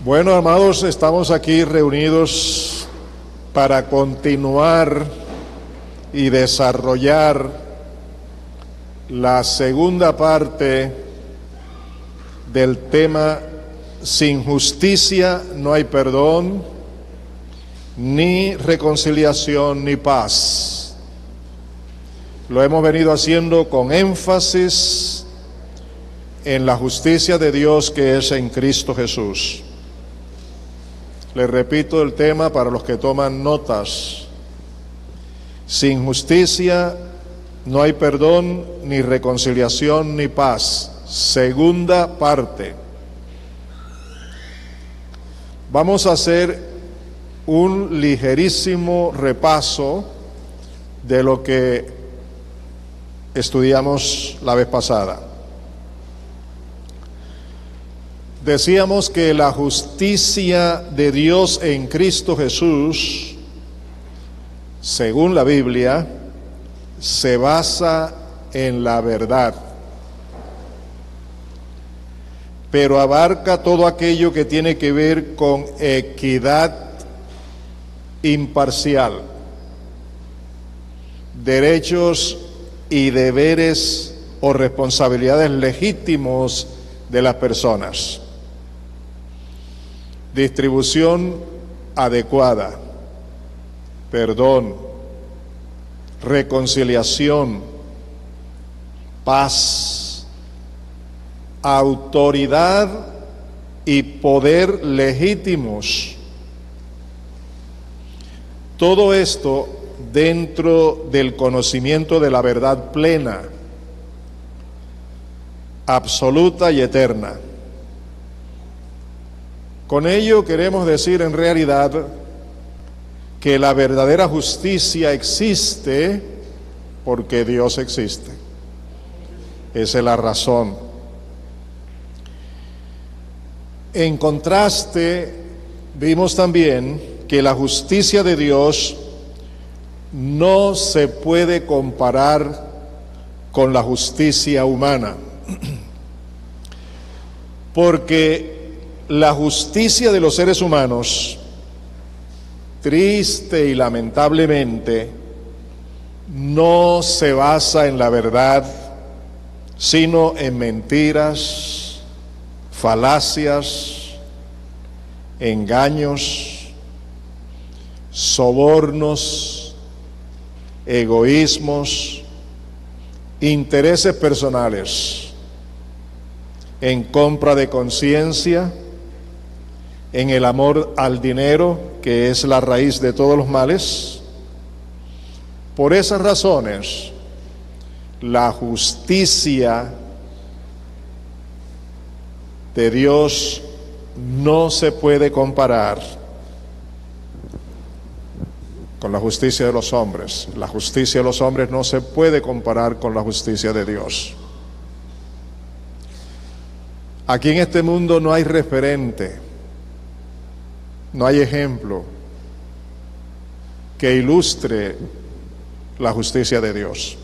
Bueno, amados, estamos aquí reunidos para continuar y desarrollar la segunda parte del tema: sin justicia no hay perdón, ni reconciliación, ni paz. Lo hemos venido haciendo con énfasis en la justicia de Dios que es en Cristo Jesús. Les repito el tema para los que toman notas: sin justicia no hay perdón, ni reconciliación, ni paz. Segunda parte. Vamos a hacer un ligerísimo repaso de lo que estudiamos la vez pasada. Decíamos que la justicia de Dios en Cristo Jesús, según la Biblia, se basa en la verdad, pero abarca todo aquello que tiene que ver con equidad imparcial, derechos y deberes o responsabilidades legítimos de las personas, distribución adecuada, perdón, reconciliación, paz, autoridad y poder legítimos. Todo esto dentro del conocimiento de la verdad plena, absoluta y eterna. Con ello queremos decir en realidad que la verdadera justicia existe porque Dios existe. Esa es la razón. En contraste, vimos también que la justicia de Dios no se puede comparar con la justicia humana, porque la justicia de los seres humanos, triste y lamentablemente, no se basa en la verdad, sino en mentiras, falacias, engaños, sobornos, egoísmos, intereses personales, en compra de conciencia, en el amor al dinero, que es la raíz de todos los males. Por esas razones, la justicia de Dios no se puede comparar con la justicia de los hombres. La justicia de los hombres no se puede comparar con la justicia de Dios. Aquí en este mundo no hay referente, no hay ejemplo que ilustre la justicia de Dios.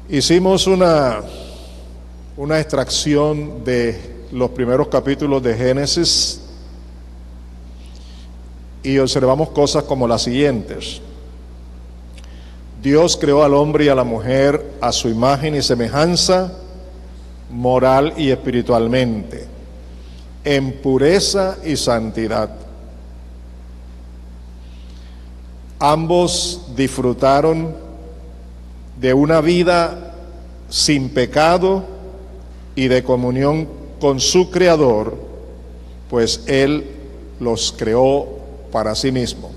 Hicimos una extracción de los primeros capítulos de Génesis y observamos cosas como las siguientes. Dios creó al hombre y a la mujer a su imagen y semejanza, moral y espiritualmente, en pureza y santidad. Ambos disfrutaron de una vida sin pecado y de comunión con su Creador, pues Él los creó para sí mismo.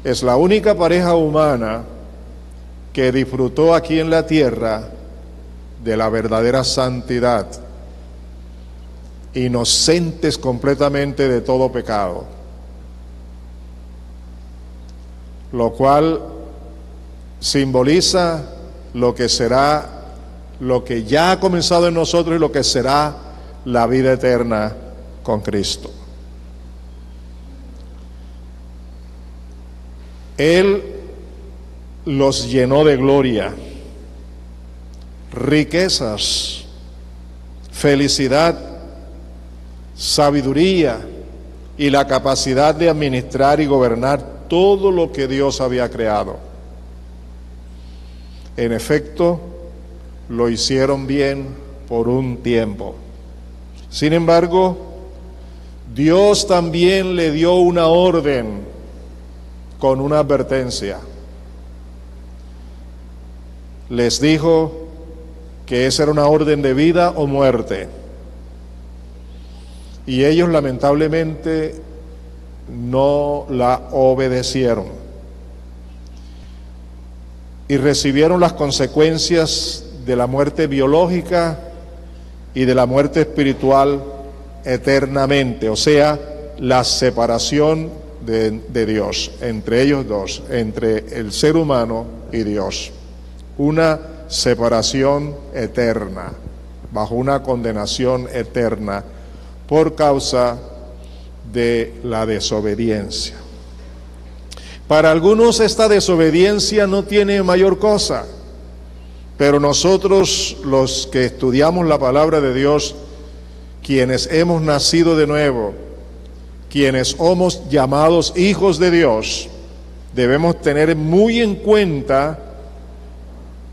Es la única pareja humana que disfrutó aquí en la tierra de la verdadera santidad, inocentes completamente de todo pecado, lo cual simboliza lo que será, lo que ya ha comenzado en nosotros y lo que será la vida eterna con Cristo. Él los llenó de gloria, riquezas, felicidad, sabiduría y la capacidad de administrar y gobernar todo lo que Dios había creado. En efecto, lo hicieron bien por un tiempo. Sin embargo, Dios también le dio una orden con una advertencia. Les dijo que esa era una orden de vida o muerte. Y ellos lamentablemente no la obedecieron. Y recibieron las consecuencias de la muerte biológica y de la muerte espiritual eternamente, o sea, la separación de Dios, entre ellos dos, entre el ser humano y Dios. Una separación eterna, bajo una condenación eterna, por causa de la desobediencia. Para algunos esta desobediencia no tiene mayor cosa, pero nosotros, los que estudiamos la palabra de Dios, quienes hemos nacido de nuevo, quienes somos llamados hijos de Dios, debemos tener muy en cuenta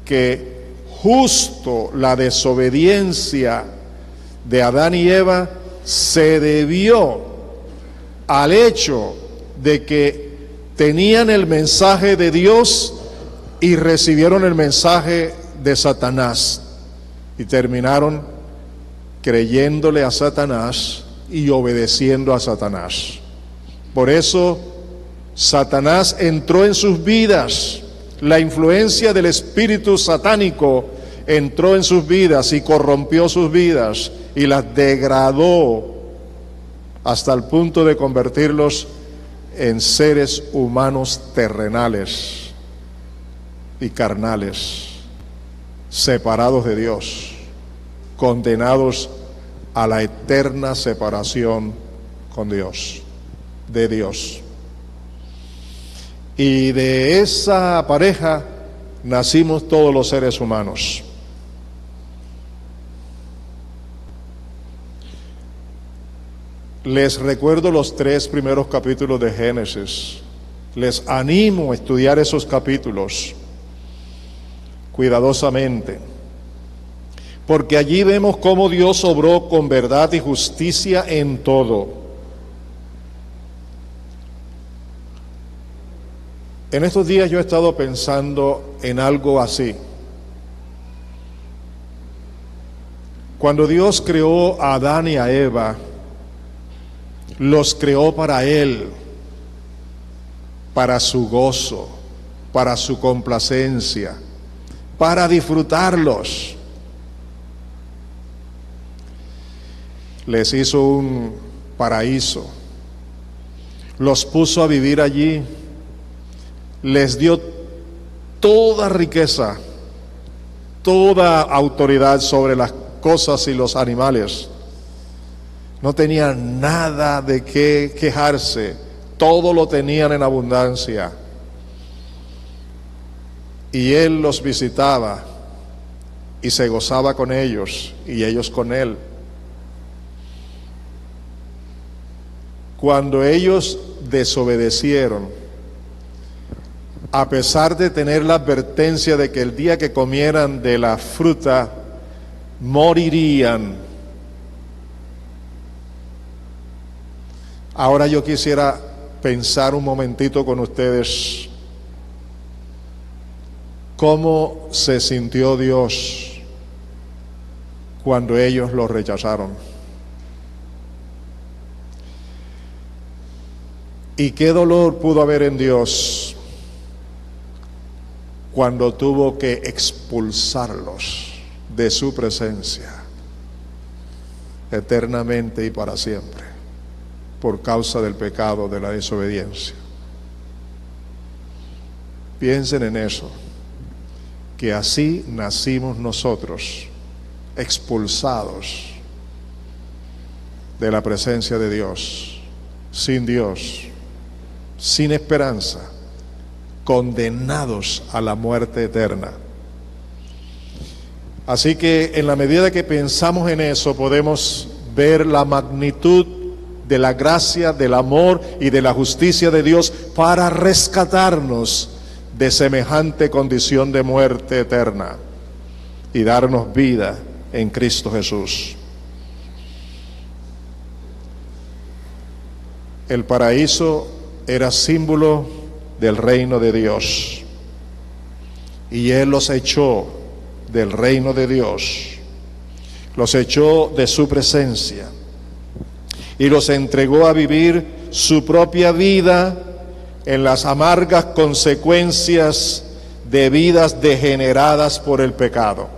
que justo la desobediencia de Adán y Eva se debió al hecho de que tenían el mensaje de Dios y recibieron el mensaje de Satanás y terminaron creyéndole a Satanás y obedeciendo a Satanás. Por eso Satanás entró en sus vidas, la influencia del espíritu satánico entró en sus vidas y corrompió sus vidas y las degradó hasta el punto de convertirlos en seres humanos terrenales y carnales, separados de Dios, condenados a la eterna separación con Dios, de Dios. Y de esa pareja nacimos todos los seres humanos. Les recuerdo los 3 primeros capítulos de Génesis. Les animo a estudiar esos capítulos cuidadosamente, porque allí vemos cómo Dios obró con verdad y justicia en todo. En estos días yo he estado pensando en algo así. Cuando Dios creó a Adán y a Eva, los creó para Él, para su gozo, para su complacencia, para disfrutarlos. Les hizo un paraíso, los puso a vivir allí, les dio toda riqueza, toda autoridad sobre las cosas y los animales. No tenían nada de qué quejarse, todo lo tenían en abundancia. Y Él los visitaba y se gozaba con ellos y ellos con Él. Cuando ellos desobedecieron, a pesar de tener la advertencia de que el día que comieran de la fruta morirían, ahora yo quisiera pensar un momentito con ustedes cómo se sintió Dios cuando ellos lo rechazaron. ¿Y qué dolor pudo haber en Dios cuando tuvo que expulsarlos de su presencia eternamente y para siempre por causa del pecado de la desobediencia? Piensen en eso, que así nacimos nosotros, expulsados de la presencia de Dios, sin Dios, sin esperanza, condenados a la muerte eterna. Así que en la medida que pensamos en eso, podemos ver la magnitud de la gracia, del amor y de la justicia de Dios para rescatarnos de semejante condición de muerte eterna y darnos vida en Cristo Jesús. El paraíso era símbolo del reino de Dios, y Él los echó del reino de Dios, los echó de su presencia y los entregó a vivir su propia vida en las amargas consecuencias de vidas degeneradas por el pecado.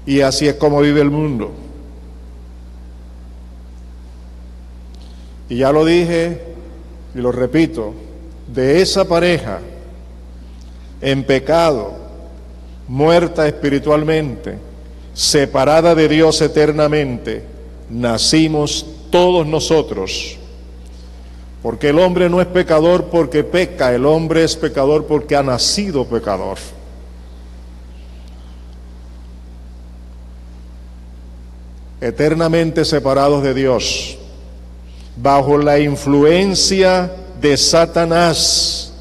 Y así es como vive el mundo. Y ya lo dije y lo repito, de esa pareja en pecado, muerta espiritualmente, separada de Dios eternamente, nacimos todos nosotros. Porque el hombre no es pecador porque peca, el hombre es pecador porque ha nacido pecador. Eternamente separados de Dios, bajo la influencia de Satanás,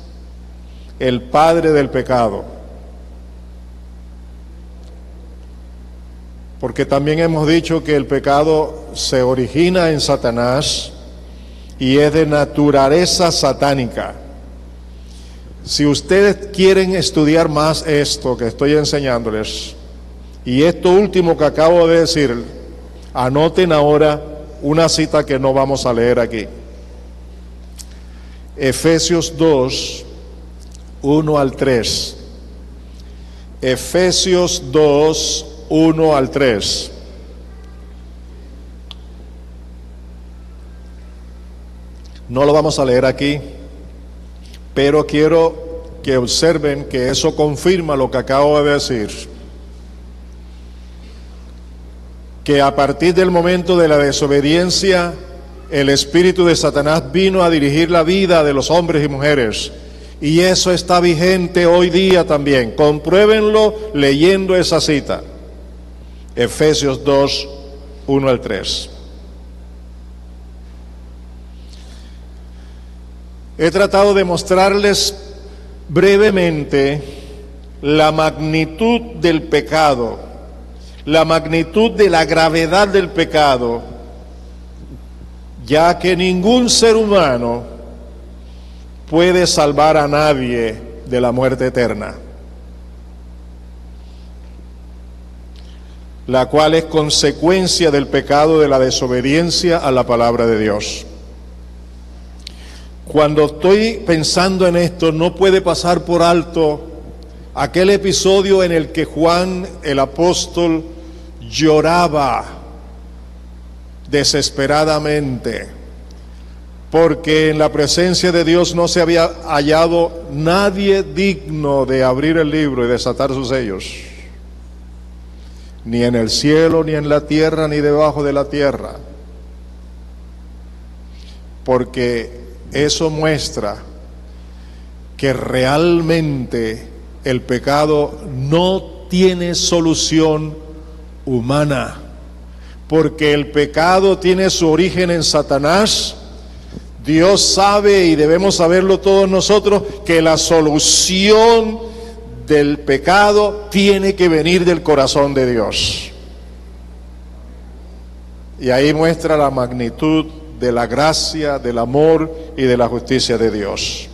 el padre del pecado. Porque también hemos dicho que el pecado se origina en Satanás y es de naturaleza satánica. Si ustedes quieren estudiar más esto que estoy enseñándoles, y esto último que acabo de decir, anoten ahora una cita que no vamos a leer aquí. Efesios 2, 1 al 3. Efesios 2, 1 al 3. No lo vamos a leer aquí, pero quiero que observen que eso confirma lo que acabo de decir. Que a partir del momento de la desobediencia, el espíritu de Satanás vino a dirigir la vida de los hombres y mujeres. Y eso está vigente hoy día también. Compruébenlo leyendo esa cita. Efesios 2, 1 al 3. He tratado de mostrarles brevemente la magnitud del pecado, la magnitud de la gravedad del pecado, ya que ningún ser humano puede salvar a nadie de la muerte eterna, la cual es consecuencia del pecado de la desobediencia a la palabra de Dios. Cuando estoy pensando en esto, no puede pasar por alto aquel episodio en el que Juan el apóstol lloraba desesperadamente, porque en la presencia de Dios no se había hallado nadie digno de abrir el libro y desatar sus sellos, ni en el cielo, ni en la tierra, ni debajo de la tierra, porque eso muestra que realmente el pecado no tiene solución humana, porque el pecado tiene su origen en Satanás. Dios sabe, y debemos saberlo todos nosotros, que la solución del pecado tiene que venir del corazón de Dios. Y ahí muestra la magnitud de la gracia, del amor y de la justicia de Dios.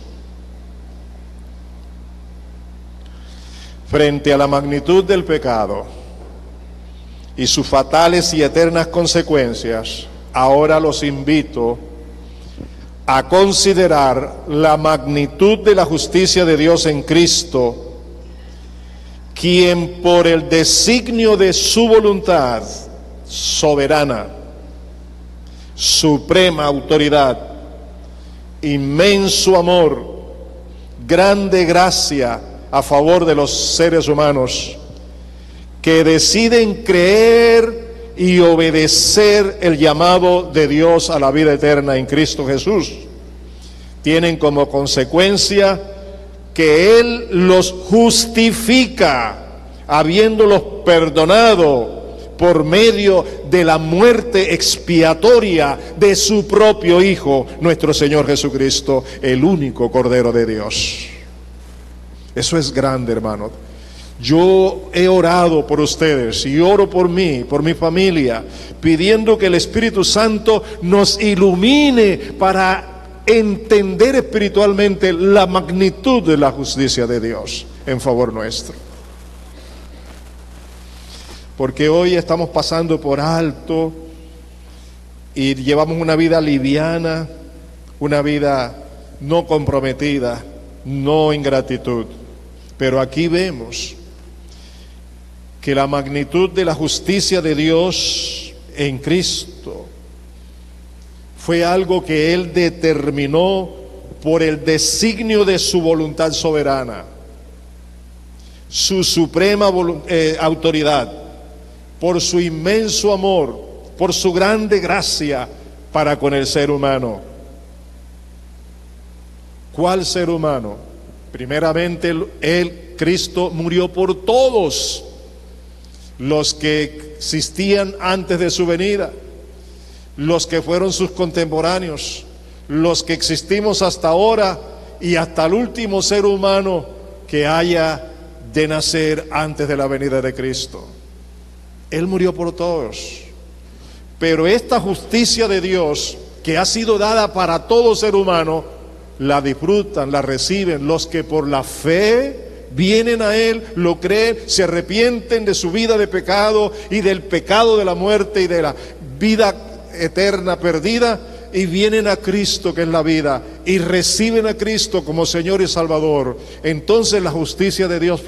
Frente a la magnitud del pecado y sus fatales y eternas consecuencias, ahora los invito a considerar la magnitud de la justicia de Dios en Cristo, quien por el designio de su voluntad soberana, suprema autoridad, inmenso amor, grande gracia a favor de los seres humanos que deciden creer y obedecer el llamado de Dios a la vida eterna en Cristo Jesús, tienen como consecuencia que Él los justifica habiéndolos perdonado por medio de la muerte expiatoria de su propio Hijo, nuestro Señor Jesucristo, el único Cordero de Dios. Eso es grande, hermano. Yo he orado por ustedes y oro por mí, por mi familia, pidiendo que el Espíritu Santo nos ilumine para entender espiritualmente la magnitud de la justicia de Dios en favor nuestro. Porque hoy estamos pasando por alto y llevamos una vida liviana, una vida no comprometida, no en gratitud. Pero aquí vemos que la magnitud de la justicia de Dios en Cristo fue algo que Él determinó por el designio de su voluntad soberana, su suprema autoridad, por su inmenso amor, por su grande gracia para con el ser humano. ¿Cuál ser humano? Primeramente, Cristo murió por todos los que existían antes de su venida, los que fueron sus contemporáneos, los que existimos hasta ahora y hasta el último ser humano que haya de nacer antes de la venida de Cristo. Él murió por todos. Pero esta justicia de Dios que ha sido dada para todo ser humano, la disfrutan, la reciben los que por la fe vienen a Él, lo creen, se arrepienten de su vida de pecado y del pecado de la muerte y de la vida eterna perdida, y vienen a Cristo, que es la vida, y reciben a Cristo como Señor y Salvador. Entonces la justicia de Dios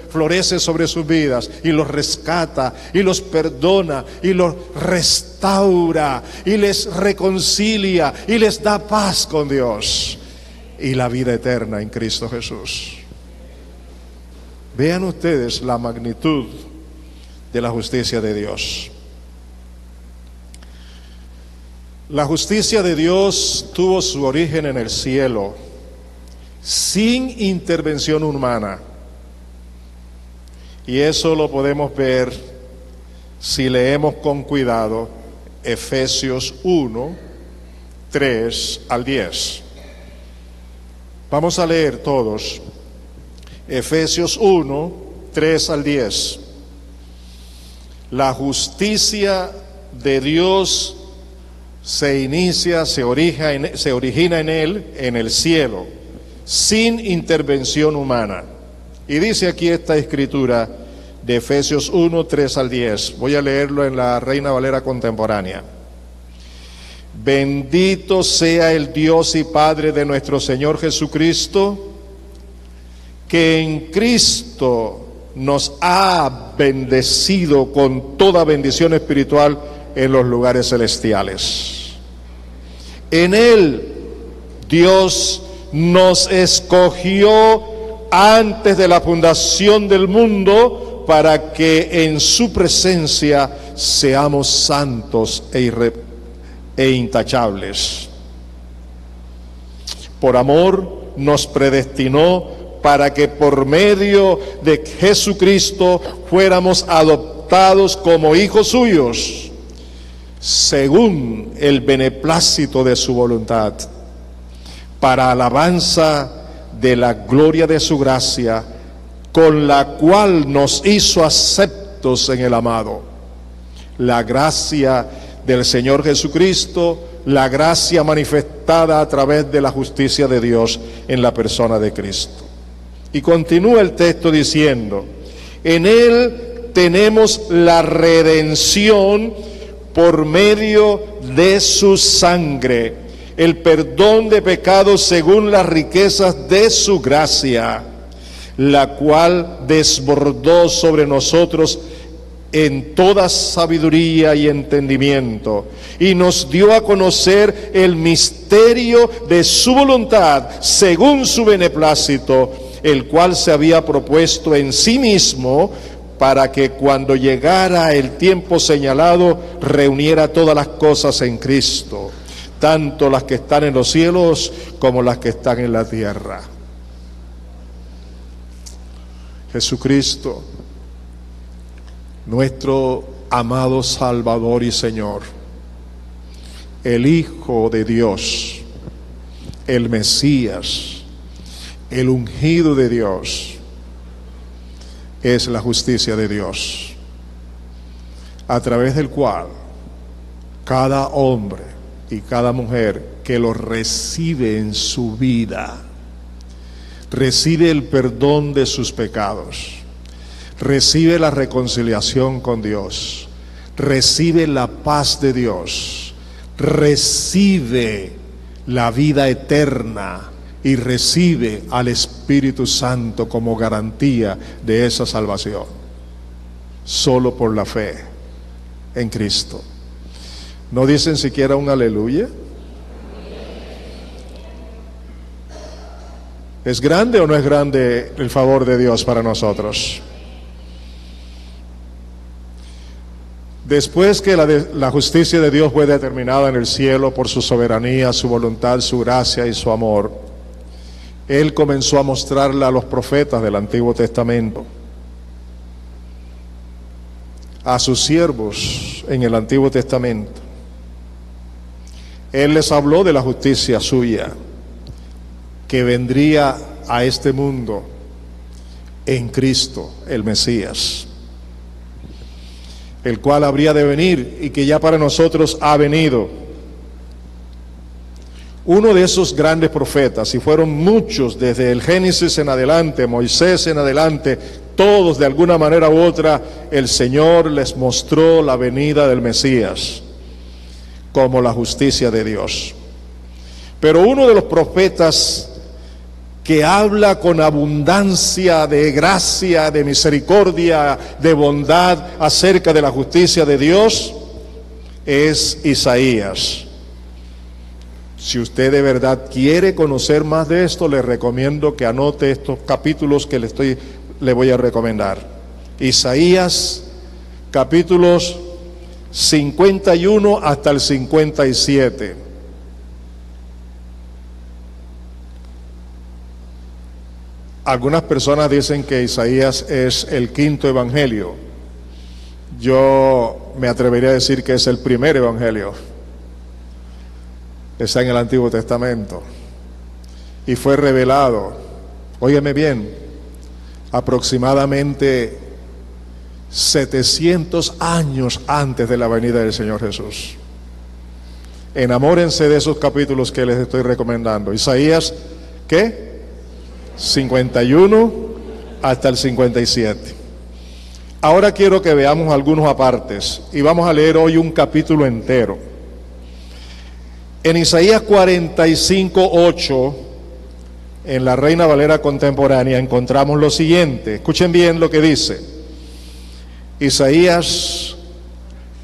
florece sobre sus vidas y los rescata y los perdona y los restaura y les reconcilia y les da paz con Dios y la vida eterna en Cristo Jesús. Vean ustedes la magnitud de la justicia de Dios. La justicia de Dios tuvo su origen en el cielo, sin intervención humana. Y eso lo podemos ver si leemos con cuidado Efesios 1, 3 al 10. Vamos a leer todos. Efesios 1, 3 al 10. La justicia de Dios se origina en Él, en el cielo, sin intervención humana. Y dice aquí esta escritura de Efesios 1, 3 al 10. Voy a leerlo en la Reina Valera contemporánea. Bendito sea el Dios y Padre de nuestro Señor Jesucristo, que en Cristo nos ha bendecido con toda bendición espiritual en los lugares celestiales. En Él Dios nos escogió antes de la fundación del mundo para que en su presencia seamos santos e intachables. Por amor nos predestinó para que por medio de Jesucristo fuéramos adoptados como hijos suyos, según el beneplácito de su voluntad, para alabanza de la gloria de su gracia, con la cual nos hizo aceptos en el amado. La gracia del Señor Jesucristo, la gracia manifestada a través de la justicia de Dios en la persona de Cristo. Y continúa el texto diciendo: en Él tenemos la redención por medio de su sangre, el perdón de pecados según las riquezas de su gracia, la cual desbordó sobre nosotros en toda sabiduría y entendimiento, y nos dio a conocer el misterio de su voluntad según su beneplácito, el cual se había propuesto en sí mismo para que cuando llegara el tiempo señalado reuniera todas las cosas en Cristo, tanto las que están en los cielos como las que están en la tierra. Jesucristo nuestro amado Salvador y Señor, el Hijo de Dios, el Mesías, el ungido de Dios, es la justicia de Dios, a través del cual cada hombre y cada mujer que lo recibe en su vida, recibe el perdón de sus pecados, recibe la reconciliación con Dios, recibe la paz de Dios, recibe la vida eterna y recibe al Espíritu Santo como garantía de esa salvación, solo por la fe en Cristo. ¿No dicen siquiera un aleluya? ¿Es grande o no es grande el favor de Dios para nosotros? Después que la justicia de Dios fue determinada en el cielo por su soberanía, su voluntad, su gracia y su amor, Él comenzó a mostrarla a los profetas del Antiguo Testamento, a sus siervos en el Antiguo Testamento. Él les habló de la justicia suya, que vendría a este mundo en Cristo, el Mesías, el cual habría de venir y que ya para nosotros ha venido. Uno de esos grandes profetas, y fueron muchos desde el Génesis en adelante, Moisés en adelante, todos de alguna manera u otra, el Señor les mostró la venida del Mesías como la justicia de Dios. Pero uno de los profetas que habla con abundancia de gracia, de misericordia, de bondad acerca de la justicia de Dios, es Isaías. Si usted de verdad quiere conocer más de esto, le recomiendo que anote estos capítulos que le voy a recomendar. Isaías, capítulos 51 hasta el 57. Algunas personas dicen que Isaías es el quinto evangelio. Yo me atrevería a decir que es el primer evangelio. Está en el Antiguo Testamento y fue revelado, óyeme bien, aproximadamente 700 años antes de la venida del Señor Jesús. Enamórense de esos capítulos que les estoy recomendando. Isaías, ¿qué? 51 hasta el 57. Ahora quiero que veamos algunos apartes y vamos a leer hoy un capítulo entero. En Isaías 45:8, en la Reina Valera contemporánea, encontramos lo siguiente. Escuchen bien lo que dice. Isaías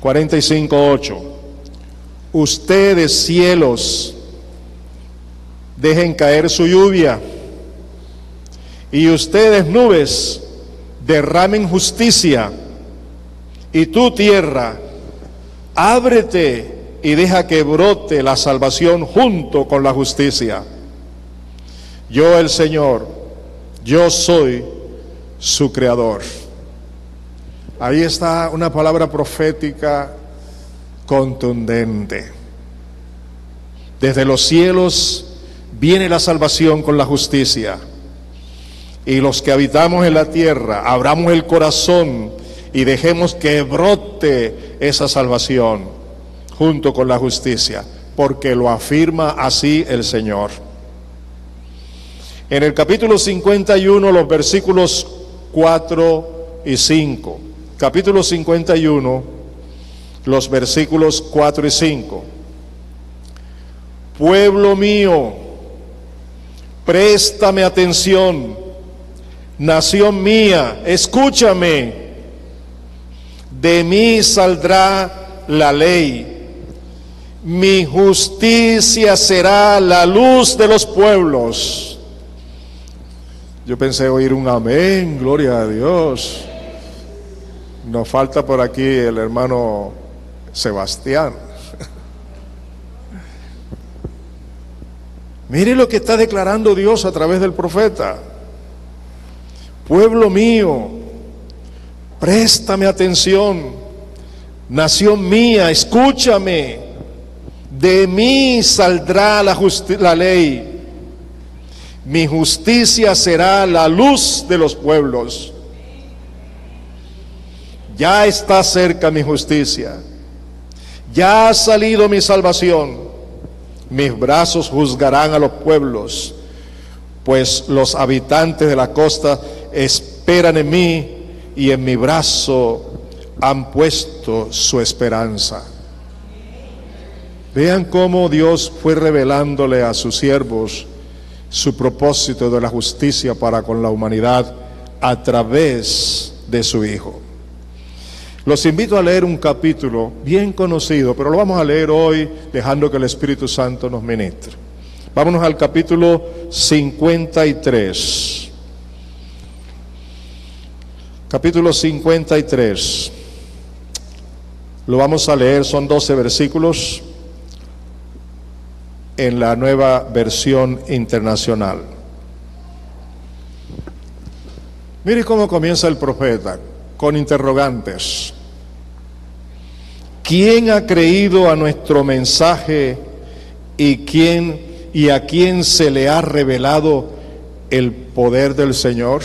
45:8. Ustedes, cielos, dejen caer su lluvia, y ustedes, nubes, derramen justicia, y tú, tierra, ábrete y deja que brote la salvación junto con la justicia. Yo, el Señor, yo soy su creador. Ahí está una palabra profética contundente. Desde los cielos viene la salvación con la justicia. Y los que habitamos en la tierra, abramos el corazón y dejemos que brote esa salvación junto con la justicia, porque lo afirma así el Señor. En el capítulo 51, los versículos 4 y 5. Capítulo 51, los versículos 4 y 5. Pueblo mío, préstame atención. Nación mía, escúchame. De mí saldrá la ley. Mi justicia será la luz de los pueblos. Yo pensé oír un amén, gloria a Dios. Nos falta por aquí el hermano Sebastián. Mire lo que está declarando Dios a través del profeta. Pueblo mío, Préstame atención, nación mía, escúchame. De mí saldrá la ley. Mi justicia será la luz de los pueblos. Ya está cerca mi justicia. Ya ha salido mi salvación. Mis brazos juzgarán a los pueblos, pues los habitantes de la costa esperan en mí y en mi brazo han puesto su esperanza. Vean cómo Dios fue revelándole a sus siervos su propósito de la justicia para con la humanidad a través de su Hijo. Los invito a leer un capítulo bien conocido, pero lo vamos a leer hoy dejando que el Espíritu Santo nos ministre. Vámonos al capítulo 53. Capítulo 53. Lo vamos a leer, son 12 versículos en la Nueva Versión Internacional. Mire cómo comienza el profeta, con interrogantes. ¿Quién ha creído a nuestro mensaje y a quién se le ha revelado el poder del Señor?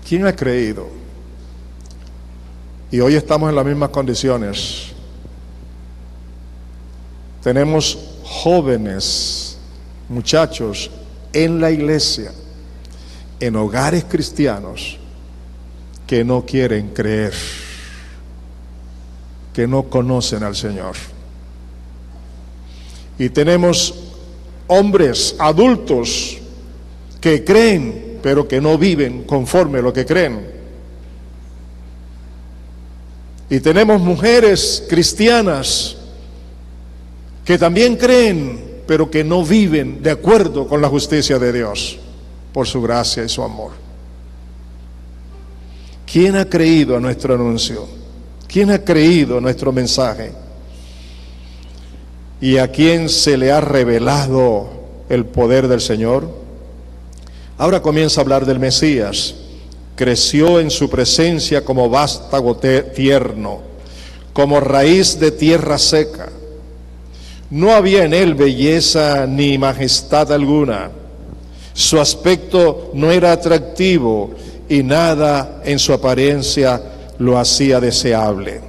¿Quién ha creído? Y hoy estamos en las mismas condiciones. Tenemos jóvenes, muchachos en la iglesia, en hogares cristianos, que no quieren creer, que no conocen al Señor. Y tenemos hombres adultos que creen, pero que no viven conforme a lo que creen. Y tenemos mujeres cristianas que también creen, pero que no viven de acuerdo con la justicia de Dios, por su gracia y su amor. ¿Quién ha creído a nuestro anuncio? ¿Quién ha creído a nuestro mensaje? ¿Y a quién se le ha revelado el poder del Señor? Ahora comienza a hablar del Mesías. Creció en su presencia como vástago tierno, como raíz de tierra seca. No había en él belleza ni majestad alguna. Su aspecto no era atractivo y nada en su apariencia lo hacía deseable.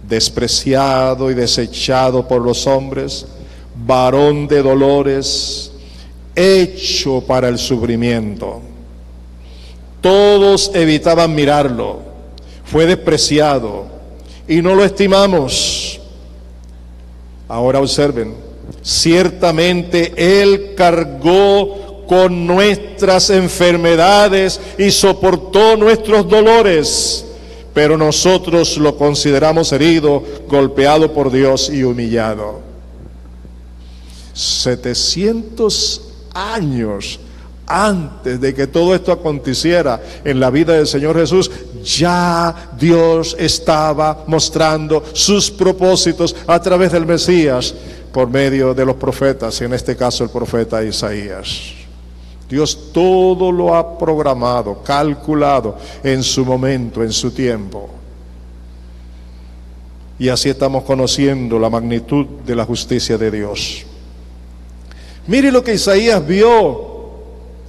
Despreciado y desechado por los hombres, varón de dolores, hecho para el sufrimiento. Todos evitaban mirarlo. Fue despreciado y no lo estimamos. Ahora observen, ciertamente Él cargó con nuestras enfermedades y soportó nuestros dolores, pero nosotros lo consideramos herido, golpeado por Dios y humillado. 700 años antes de que todo esto aconteciera en la vida del Señor Jesús, ya Dios estaba mostrando sus propósitos a través del Mesías por medio de los profetas, y en este caso el profeta Isaías. Dios todo lo ha programado, calculado en su momento, en su tiempo. Y así estamos conociendo la magnitud de la justicia de Dios. Mire lo que Isaías vio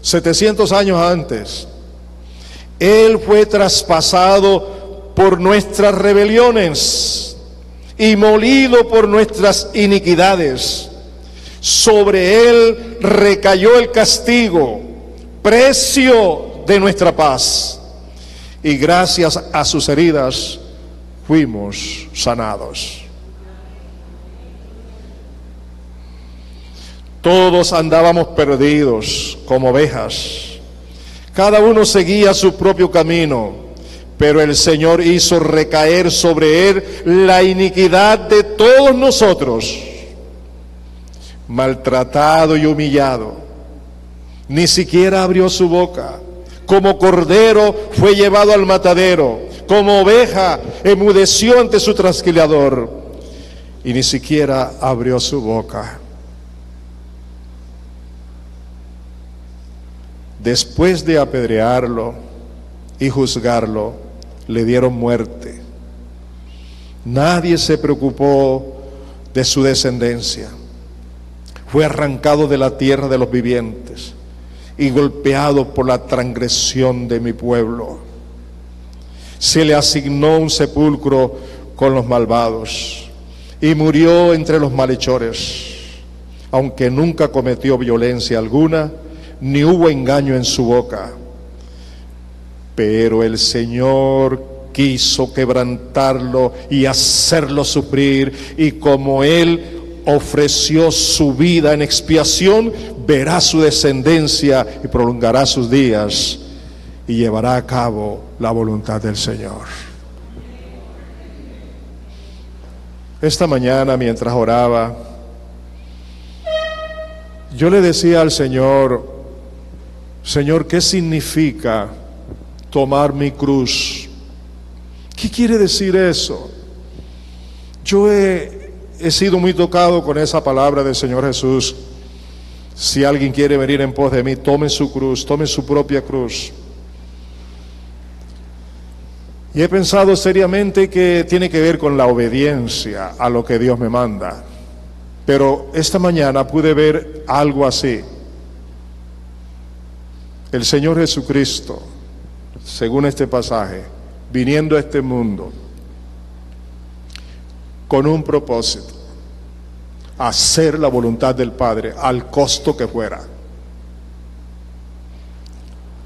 700 años antes. Él fue traspasado por nuestras rebeliones y molido por nuestras iniquidades. Sobre él recayó el castigo, precio de nuestra paz, y gracias a sus heridas fuimos sanados. Todos andábamos perdidos como ovejas, cada uno seguía su propio camino, pero el Señor hizo recaer sobre él la iniquidad de todos nosotros. Maltratado y humillado, ni siquiera abrió su boca. Como cordero fue llevado al matadero, como oveja enmudeció ante su trasquilador, y ni siquiera abrió su boca. Después de apedrearlo y juzgarlo, le dieron muerte. Nadie se preocupó de su descendencia. Fue arrancado de la tierra de los vivientes y golpeado por la transgresión de mi pueblo. Se le asignó un sepulcro con los malvados y murió entre los malhechores, aunque nunca cometió violencia alguna, ni hubo engaño en su boca. Pero el Señor quiso quebrantarlo y hacerlo sufrir, y como Él ofreció su vida en expiación, verá su descendencia y prolongará sus días y llevará a cabo la voluntad del Señor. Esta mañana, mientras oraba, yo le decía al Señor: Señor, ¿qué significa tomar mi cruz? ¿Qué quiere decir eso? Yo he sido muy tocado con esa palabra del Señor Jesús. Si alguien quiere venir en pos de mí, tome su cruz, tome su propia cruz. Y he pensado seriamente que tiene que ver con la obediencia a lo que Dios me manda. Pero esta mañana pude ver algo así. El Señor Jesucristo, según este pasaje, viniendo a este mundo con un propósito: hacer la voluntad del Padre al costo que fuera.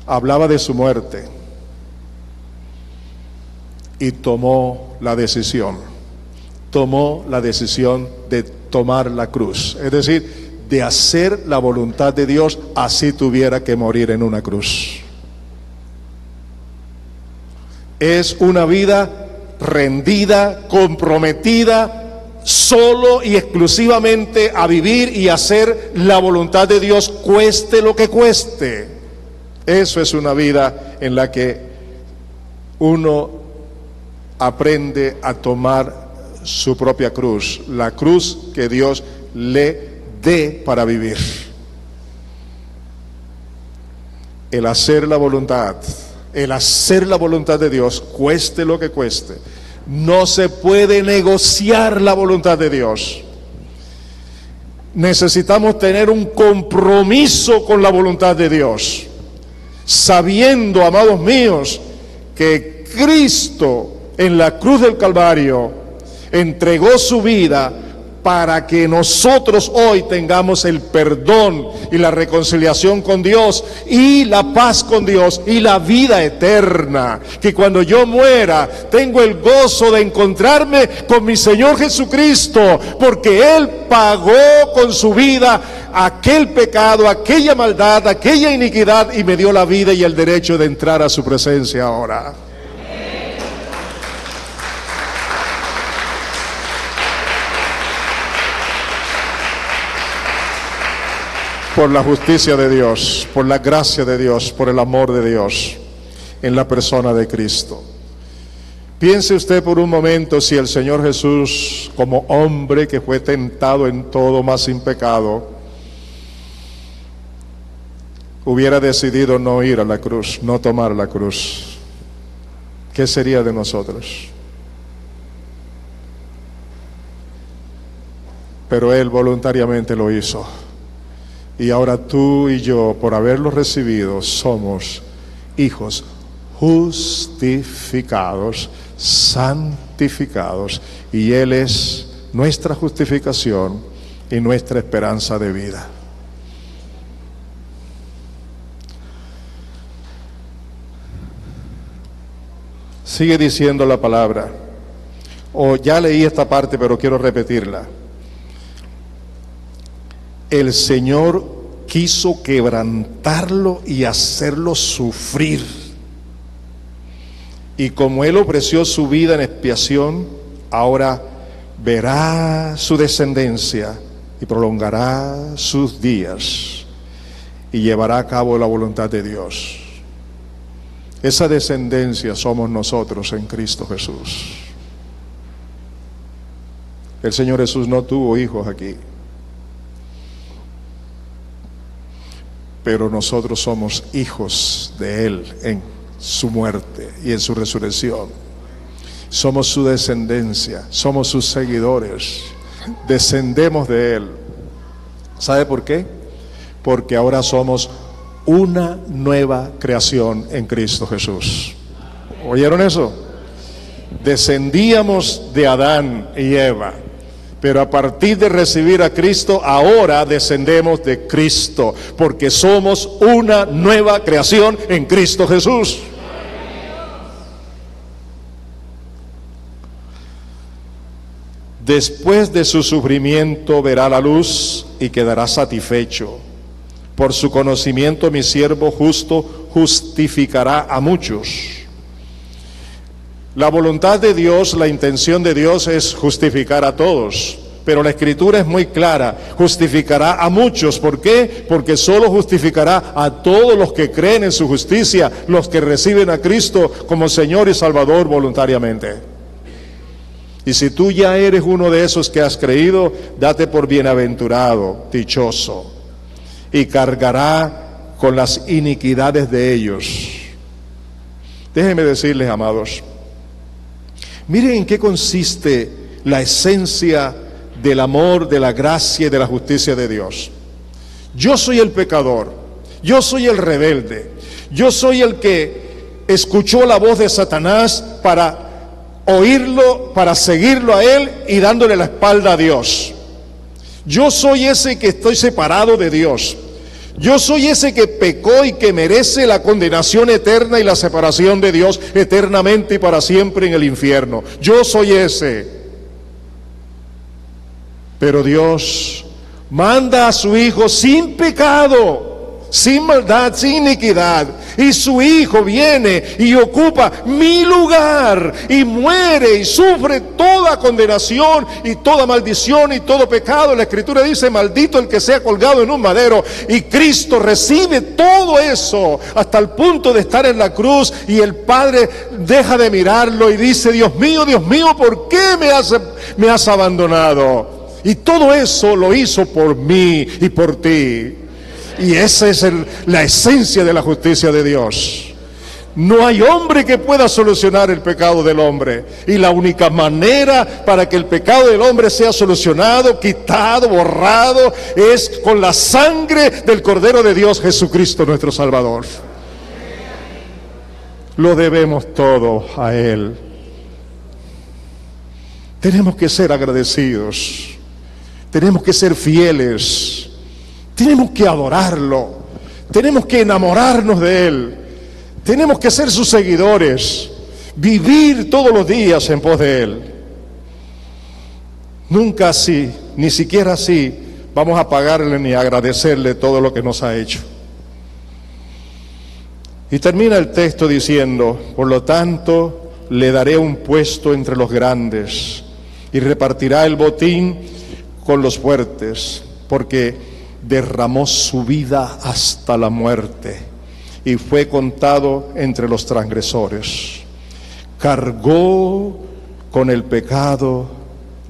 Hablaba de su muerte y tomó la decisión de tomar la cruz, es decir, de hacer la voluntad de Dios, así tuviera que morir en una cruz. Es una vida rendida, comprometida, solo y exclusivamente a vivir y hacer la voluntad de Dios, cueste lo que cueste. Eso es una vida en la que uno aprende a tomar su propia cruz, la cruz que Dios le dé para vivir. El hacer la voluntad de Dios, cueste lo que cueste. No se puede negociar la voluntad de Dios. Necesitamos tener un compromiso con la voluntad de Dios, sabiendo, amados míos, que Cristo en la cruz del Calvario entregó su vida para que nosotros hoy tengamos el perdón y la reconciliación con Dios y la paz con Dios y la vida eterna. Que cuando yo muera tengo el gozo de encontrarme con mi Señor Jesucristo, porque Él pagó con su vida aquel pecado, aquella maldad, aquella iniquidad, y me dio la vida y el derecho de entrar a su presencia ahora. Por la justicia de Dios, por la gracia de Dios, por el amor de Dios en la persona de Cristo. Piense usted por un momento si el Señor Jesús, como hombre que fue tentado en todo mas sin pecado, hubiera decidido no ir a la cruz, no tomar la cruz. ¿Qué sería de nosotros? Pero Él voluntariamente lo hizo. Y ahora tú y yo, por haberlo recibido, somos hijos justificados, santificados, y Él es nuestra justificación y nuestra esperanza de vida. Sigue diciendo la palabra, ya leí esta parte, pero quiero repetirla. El Señor quiso quebrantarlo y hacerlo sufrir. Y como Él ofreció su vida en expiación, ahora verá su descendencia y prolongará sus días y llevará a cabo la voluntad de Dios. Esa descendencia somos nosotros en Cristo Jesús. El Señor Jesús no tuvo hijos aquí, pero nosotros somos hijos de Él en su muerte y en su resurrección. Somos su descendencia, somos sus seguidores, descendemos de Él. ¿Sabe por qué? Porque ahora somos una nueva creación en Cristo Jesús. ¿Oyeron eso? Descendíamos de Adán y Eva, pero a partir de recibir a Cristo, ahora descendemos de Cristo, porque somos una nueva creación en Cristo Jesús. Después de su sufrimiento verá la luz y quedará satisfecho. Por su conocimiento mi siervo justo justificará a muchos. La voluntad de Dios, la intención de Dios es justificar a todos, pero la Escritura es muy clara: justificará a muchos. ¿Por qué? Porque solo justificará a todos los que creen en su justicia, los que reciben a Cristo como Señor y Salvador voluntariamente. Y si tú ya eres uno de esos que has creído, date por bienaventurado, dichoso, y cargará con las iniquidades de ellos. Déjenme decirles, amados, miren en qué consiste la esencia del amor, de la gracia y de la justicia de Dios. Yo soy el pecador, yo soy el rebelde, yo soy el que escuchó la voz de Satanás para oírlo, para seguirlo a él y dándole la espalda a Dios. Yo soy ese que estoy separado de Dios. Yo soy ese que pecó y que merece la condenación eterna y la separación de Dios eternamente y para siempre en el infierno. Yo soy ese. Pero Dios manda a su Hijo sin pecado, sin maldad, sin iniquidad, y su Hijo viene y ocupa mi lugar y muere y sufre toda condenación y toda maldición y todo pecado. La Escritura dice: maldito el que sea colgado en un madero. Y Cristo recibe todo eso hasta el punto de estar en la cruz, y el Padre deja de mirarlo y dice: Dios mío, ¿por qué me has abandonado? Y todo eso lo hizo por mí y por ti. Y esa es la esencia de la justicia de Dios. No hay hombre que pueda solucionar el pecado del hombre, y la única manera para que el pecado del hombre sea solucionado, quitado, borrado, es con la sangre del Cordero de Dios, Jesucristo nuestro Salvador. Lo debemos todo a Él. Tenemos que ser agradecidos, tenemos que ser fieles, tenemos que adorarlo, tenemos que enamorarnos de Él, tenemos que ser sus seguidores, vivir todos los días en pos de Él. Nunca así, ni siquiera así, vamos a pagarle ni a agradecerle todo lo que nos ha hecho. Y termina el texto diciendo: por lo tanto, le daré un puesto entre los grandes, y repartirá el botín con los fuertes, porque derramó su vida hasta la muerte y fue contado entre los transgresores. Cargó con el pecado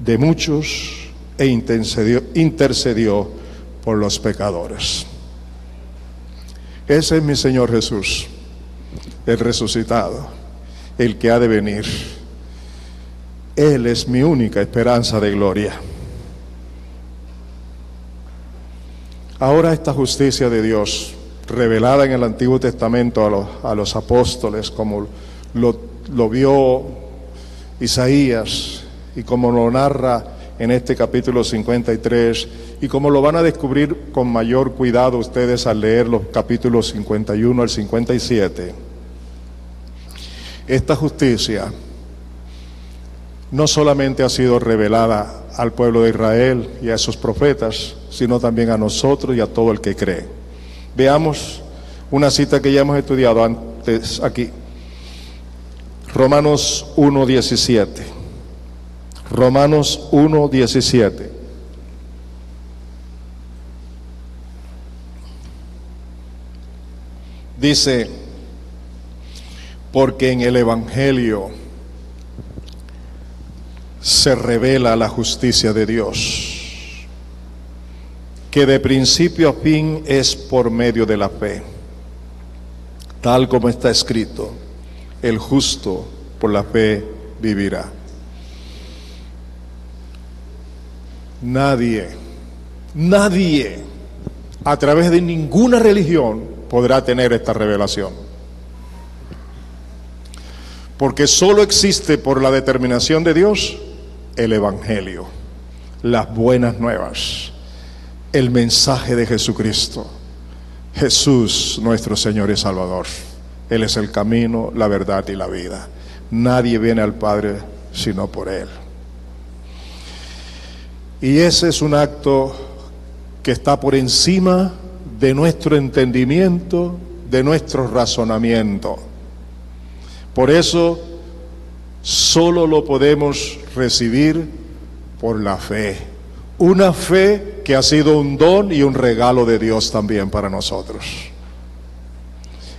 de muchos e intercedió por los pecadores. Ese es mi Señor Jesús, el resucitado, el que ha de venir. Él es mi única esperanza de gloria. Ahora esta justicia de Dios, revelada en el Antiguo Testamento a los apóstoles, como lo vio Isaías y como lo narra en este capítulo 53, y como lo van a descubrir con mayor cuidado ustedes al leer los capítulos 51 al 57, esta justicia no solamente ha sido revelada al pueblo de Israel y a esos profetas, sino también a nosotros y a todo el que cree. Veamos una cita que ya hemos estudiado antes aquí. Romanos 1:17. Romanos 1:17. Dice: porque en el Evangelio se revela la justicia de Dios, que de principio a fin es por medio de la fe, tal como está escrito: el justo por la fe vivirá. Nadie a través de ninguna religión podrá tener esta revelación, porque solo existe por la determinación de Dios el Evangelio, las buenas nuevas, el mensaje de Jesucristo. Jesús, nuestro Señor y Salvador. Él es el camino, la verdad y la vida. Nadie viene al Padre sino por Él. Y ese es un acto que está por encima de nuestro entendimiento, de nuestro razonamiento. Por eso, solo lo podemos recibir por la fe. Una fe que ha sido un don y un regalo de Dios también para nosotros.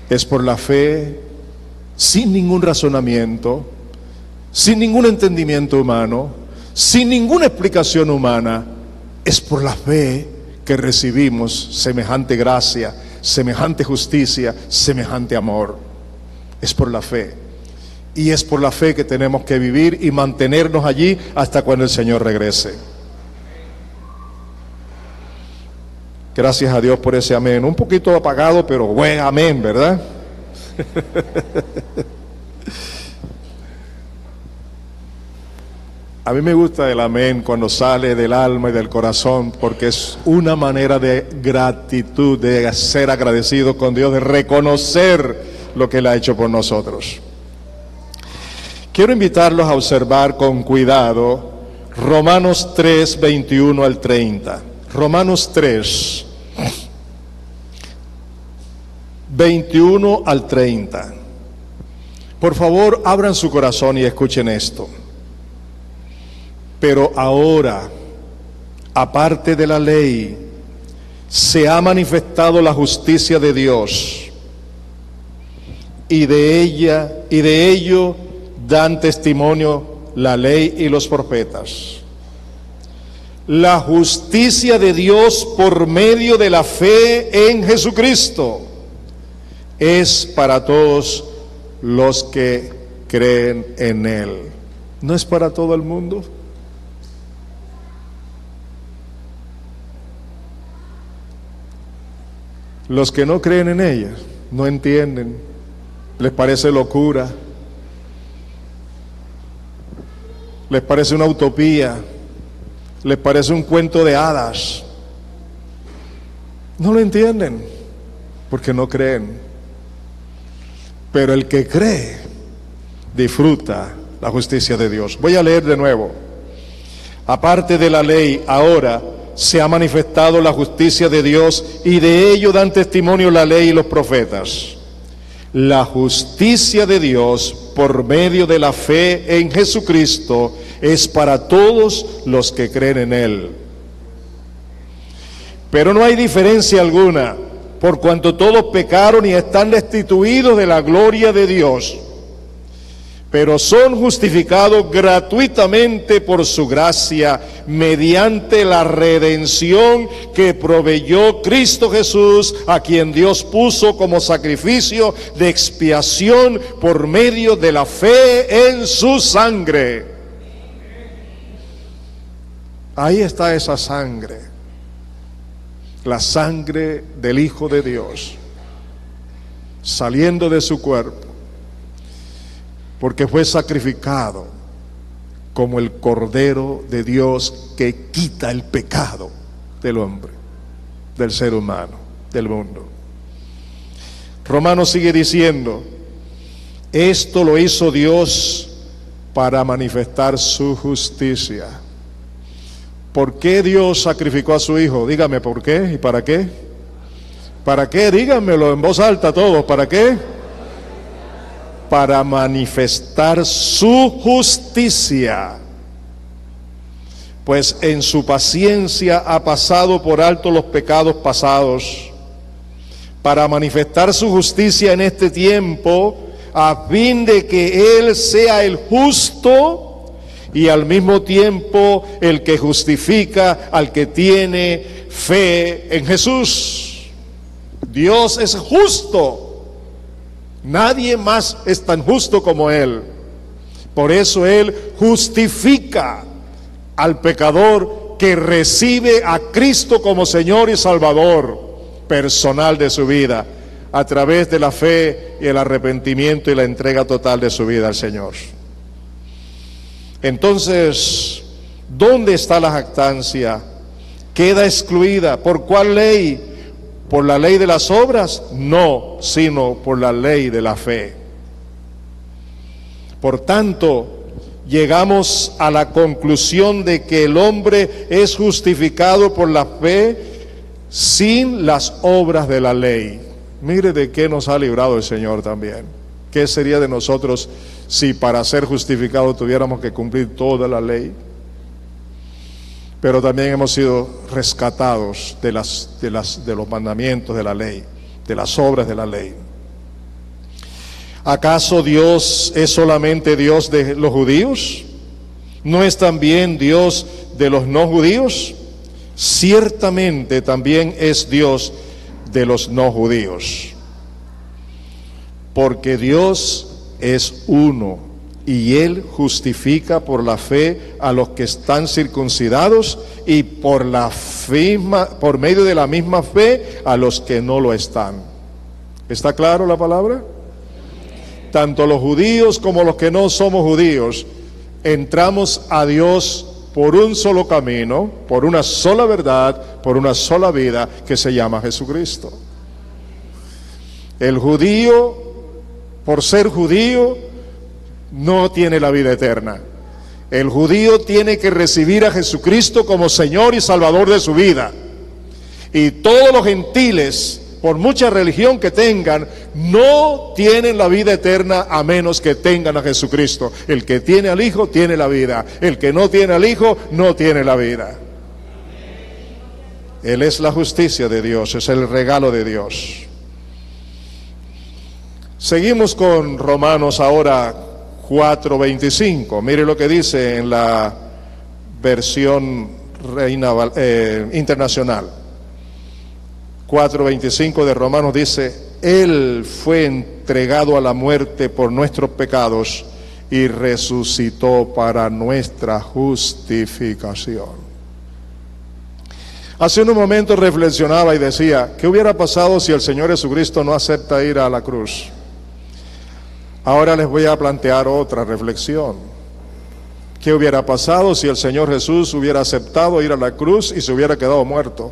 Es por la fe, sin ningún razonamiento, sin ningún entendimiento humano, sin ninguna explicación humana. Es por la fe que recibimos semejante gracia, semejante justicia, semejante amor. Es por la fe. Y es por la fe que tenemos que vivir y mantenernos allí hasta cuando el Señor regrese. Gracias a Dios por ese amén. Un poquito apagado, pero buen amén, ¿verdad? A mí me gusta el amén cuando sale del alma y del corazón, porque es una manera de gratitud, de ser agradecido con Dios, de reconocer lo que Él ha hecho por nosotros. Quiero invitarlos a observar con cuidado Romanos 3, 21 al 30. Romanos 3, 21 al 30. Por favor, abran su corazón y escuchen esto. Pero ahora, aparte de la ley, se ha manifestado la justicia de Dios, y de ello dan testimonio la ley y los profetas. La justicia de Dios por medio de la fe en Jesucristo es para todos los que creen en Él. ¿No es para todo el mundo? Los que no creen en ella, no entienden, les parece locura, les parece una utopía, les parece un cuento de hadas. No lo entienden, porque no creen. Pero el que cree, disfruta la justicia de Dios. Voy a leer de nuevo. Aparte de la ley, ahora se ha manifestado la justicia de Dios, y de ello dan testimonio la ley y los profetas. La justicia de Dios por medio de la fe en Jesucristo es para todos los que creen en Él. Pero no hay diferencia alguna, por cuanto todos pecaron y están destituidos de la gloria de Dios, pero son justificados gratuitamente por su gracia, mediante la redención que proveyó Cristo Jesús, a quien Dios puso como sacrificio de expiación por medio de la fe en su sangre. Ahí está esa sangre, la sangre del Hijo de Dios, saliendo de su cuerpo, porque fue sacrificado como el Cordero de Dios que quita el pecado del hombre, del ser humano, del mundo. Romanos sigue diciendo, esto lo hizo Dios para manifestar su justicia. ¿Por qué Dios sacrificó a su Hijo? Dígame, ¿por qué? ¿Y para qué? ¿Para qué? Díganmelo en voz alta todos, ¿para qué? Para manifestar su justicia, pues en su paciencia ha pasado por alto los pecados pasados, para manifestar su justicia en este tiempo, a fin de que Él sea el justo y al mismo tiempo el que justifica al que tiene fe en Jesús. Dios es justo Nadie más es tan justo como Él. Por eso Él justifica al pecador que recibe a Cristo como Señor y Salvador personal de su vida, a través de la fe y el arrepentimiento y la entrega total de su vida al Señor. Entonces, ¿dónde está la jactancia? ¿Queda excluida? ¿Por cuál ley? ¿Por la ley de las obras? No, sino por la ley de la fe. Por tanto, llegamos a la conclusión de que el hombre es justificado por la fe sin las obras de la ley. Mire de qué nos ha librado el Señor también. ¿Qué sería de nosotros si para ser justificados tuviéramos que cumplir toda la ley? Pero también hemos sido rescatados de los mandamientos de la ley, de las obras de la ley. ¿Acaso Dios es solamente Dios de los judíos? ¿No es también Dios de los no judíos? Ciertamente también es Dios de los no judíos. Porque Dios es uno y Él justifica por la fe a los que están circuncidados y por medio de la misma fe a los que no lo están. ¿Está claro la palabra? Tanto los judíos como los que no somos judíos entramos a Dios por un solo camino, por una sola verdad, por una sola vida que se llama Jesucristo. El judío, por ser judío, no tiene la vida eterna. El judío tiene que recibir a Jesucristo como Señor y Salvador de su vida. Y todos los gentiles, por mucha religión que tengan, no tienen la vida eterna a menos que tengan a Jesucristo. El que tiene al Hijo tiene la vida. El que no tiene al Hijo no tiene la vida. Él es la justicia de Dios, es el regalo de Dios. Seguimos con Romanos ahora 4:25. Mire lo que dice en la versión internacional. 4:25 de Romanos dice: Él fue entregado a la muerte por nuestros pecados y resucitó para nuestra justificación. Hace unos momentos reflexionaba y decía, ¿qué hubiera pasado si el Señor Jesucristo no acepta ir a la cruz? Ahora les voy a plantear otra reflexión. ¿Qué hubiera pasado si el Señor Jesús hubiera aceptado ir a la cruz y se hubiera quedado muerto?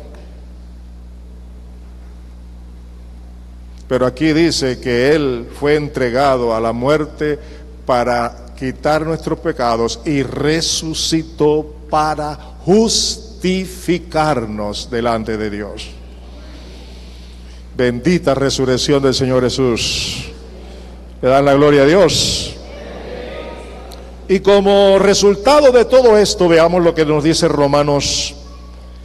Pero aquí dice que Él fue entregado a la muerte para quitar nuestros pecados y resucitó para justificarnos delante de Dios. Bendita resurrección del Señor Jesús. Le dan la gloria a Dios. Y como resultado de todo esto, veamos lo que nos dice Romanos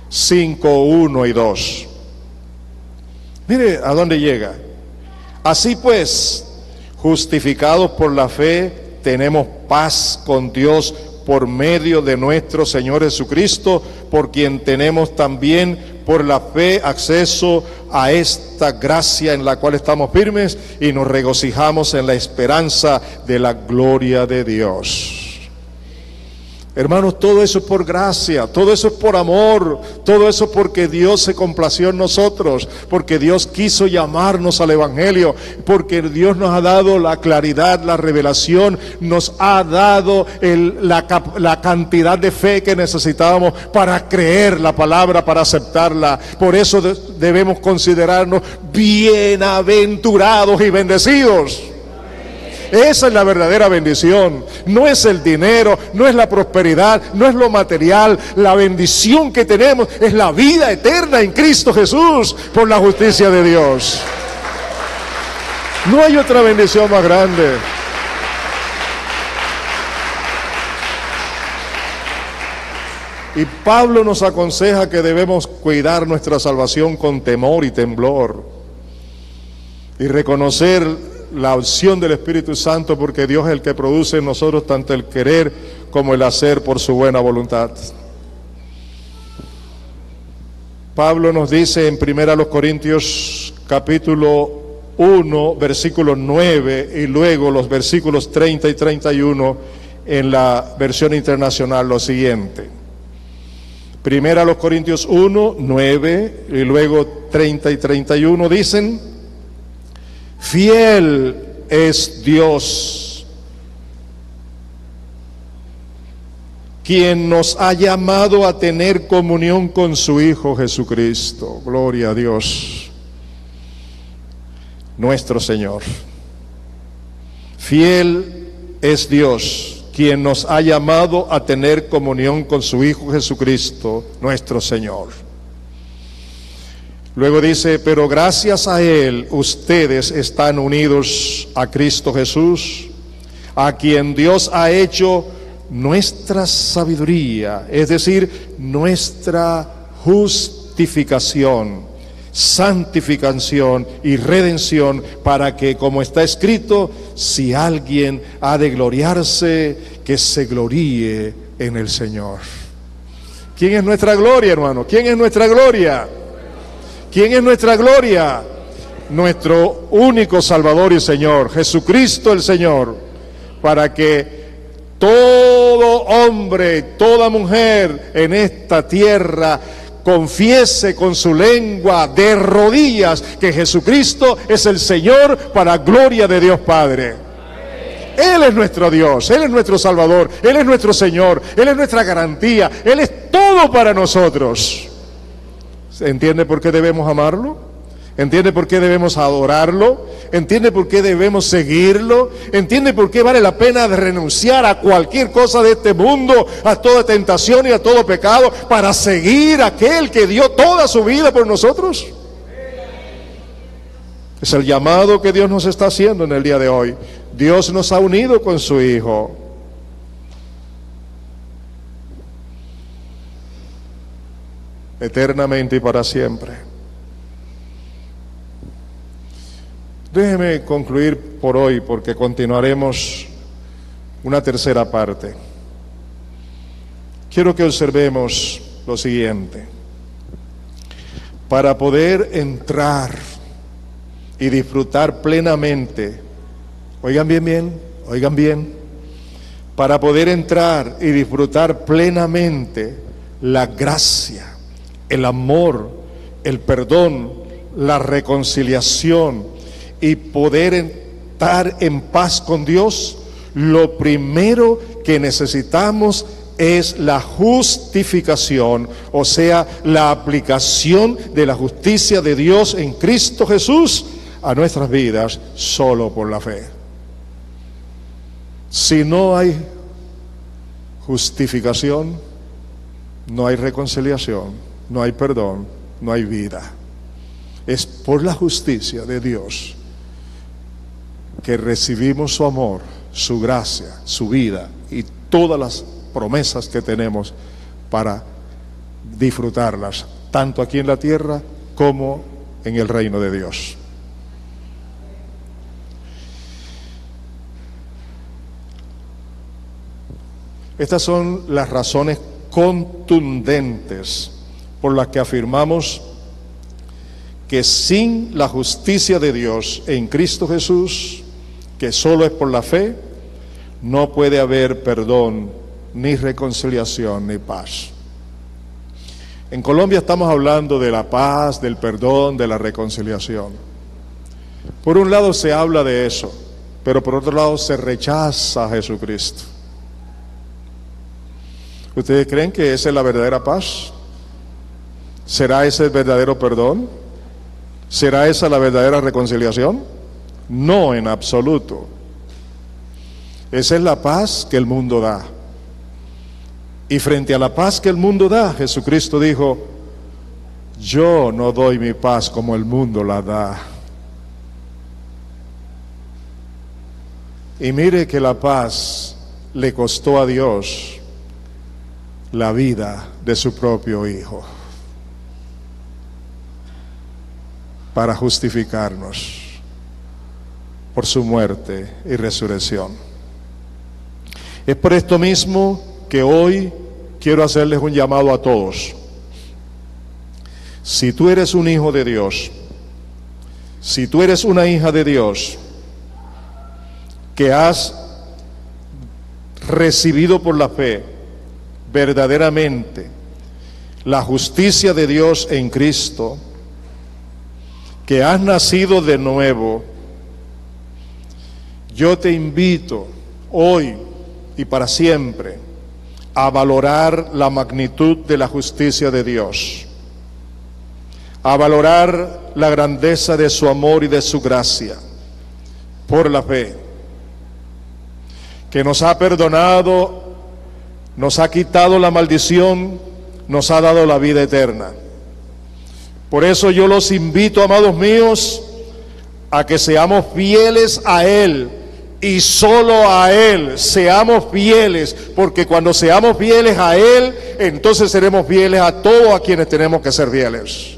5:1 y 2. Mire a dónde llega. Así pues, justificados por la fe, tenemos paz con Dios por medio de nuestro Señor Jesucristo, por quien tenemos también por la fe acceso a esta gracia en la cual estamos firmes y nos regocijamos en la esperanza de la gloria de Dios. Hermanos, todo eso es por gracia, todo eso es por amor, todo eso porque Dios se complació en nosotros, porque Dios quiso llamarnos al Evangelio, porque Dios nos ha dado la claridad, la revelación, nos ha dado la cantidad de fe que necesitábamos para creer la palabra, para aceptarla. Por eso debemos considerarnos bienaventurados y bendecidos. Esa es la verdadera bendición. No es el dinero, no es la prosperidad, no es lo material. La bendición que tenemos es la vida eterna en Cristo Jesús por la justicia de Dios. No hay otra bendición más grande. Y Pablo nos aconseja que debemos cuidar nuestra salvación con temor y temblor y reconocer la opción del Espíritu Santo, porque Dios es el que produce en nosotros tanto el querer como el hacer por su buena voluntad. Pablo nos dice en 1 Corintios capítulo 1, versículo 9, y luego los versículos 30 y 31 en la versión internacional lo siguiente. Primera a los Corintios 1, 9 y luego 30 y 31 dicen: fiel es Dios, quien nos ha llamado a tener comunión con su Hijo Jesucristo. Gloria a Dios, nuestro Señor. Fiel es Dios, quien nos ha llamado a tener comunión con su Hijo Jesucristo, nuestro Señor. Luego dice: pero gracias a Él ustedes están unidos a Cristo Jesús, a quien Dios ha hecho nuestra sabiduría, es decir, nuestra justificación, santificación y redención, para que, como está escrito, si alguien ha de gloriarse, que se gloríe en el Señor. ¿Quién es nuestra gloria, hermano? ¿Quién es nuestra gloria? ¿Quién es nuestra gloria? Nuestro único Salvador y Señor, Jesucristo el Señor, para que todo hombre, toda mujer en esta tierra confiese con su lengua de rodillas que Jesucristo es el Señor, para gloria de Dios Padre. Él es nuestro Dios, Él es nuestro Salvador, Él es nuestro Señor, Él es nuestra garantía, Él es todo para nosotros. ¿Entiende por qué debemos amarlo? ¿Entiende por qué debemos adorarlo? ¿Entiende por qué debemos seguirlo? ¿Entiende por qué vale la pena renunciar a cualquier cosa de este mundo, a toda tentación y a todo pecado, para seguir a aquel que dio toda su vida por nosotros? Es el llamado que Dios nos está haciendo en el día de hoy. Dios nos ha unido con su Hijo. Eternamente y para siempre. Déjeme concluir por hoy, porque continuaremos una tercera parte. Quiero que observemos lo siguiente. Para poder entrar y disfrutar plenamente, oigan bien, para poder entrar y disfrutar plenamente la gracia, el amor, el perdón, la reconciliación, y poder estar en paz con Dios, lo primero que necesitamos es la justificación, o sea, la aplicación de la justicia de Dios en Cristo Jesús a nuestras vidas solo por la fe. Si no hay justificación, no hay reconciliación, no hay perdón, no hay vida. Es por la justicia de Dios que recibimos su amor, su gracia, su vida y todas las promesas que tenemos para disfrutarlas, tanto aquí en la tierra como en el reino de Dios. Estas son las razones contundentes por las que afirmamos que sin la justicia de Dios en Cristo Jesús, que solo es por la fe, no puede haber perdón, ni reconciliación, ni paz. En Colombia estamos hablando de la paz, del perdón, de la reconciliación. Por un lado se habla de eso, pero por otro lado se rechaza a Jesucristo. ¿Ustedes creen que esa es la verdadera paz? ¿Será ese el verdadero perdón? ¿Será esa la verdadera reconciliación? No, en absoluto. Esa es la paz que el mundo da. Y frente a la paz que el mundo da, Jesucristo dijo: yo no doy mi paz como el mundo la da. Y mire que la paz le costó a Dios la vida de su propio Hijo para justificarnos por su muerte y resurrección. Es por esto mismo que hoy quiero hacerles un llamado a todos. Si tú eres un hijo de Dios, Si tú eres una hija de Dios, que has recibido por la fe verdaderamente la justicia de Dios en Cristo, que has nacido de nuevo, yo te invito hoy y para siempre a valorar la magnitud de la justicia de Dios, a valorar la grandeza de su amor y de su gracia por la fe, que nos ha perdonado, nos ha quitado la maldición, nos ha dado la vida eterna. Por eso yo los invito, amados míos, a que seamos fieles a Él y solo a Él. Seamos fieles, porque cuando seamos fieles a Él, entonces seremos fieles a todos a quienes tenemos que ser fieles.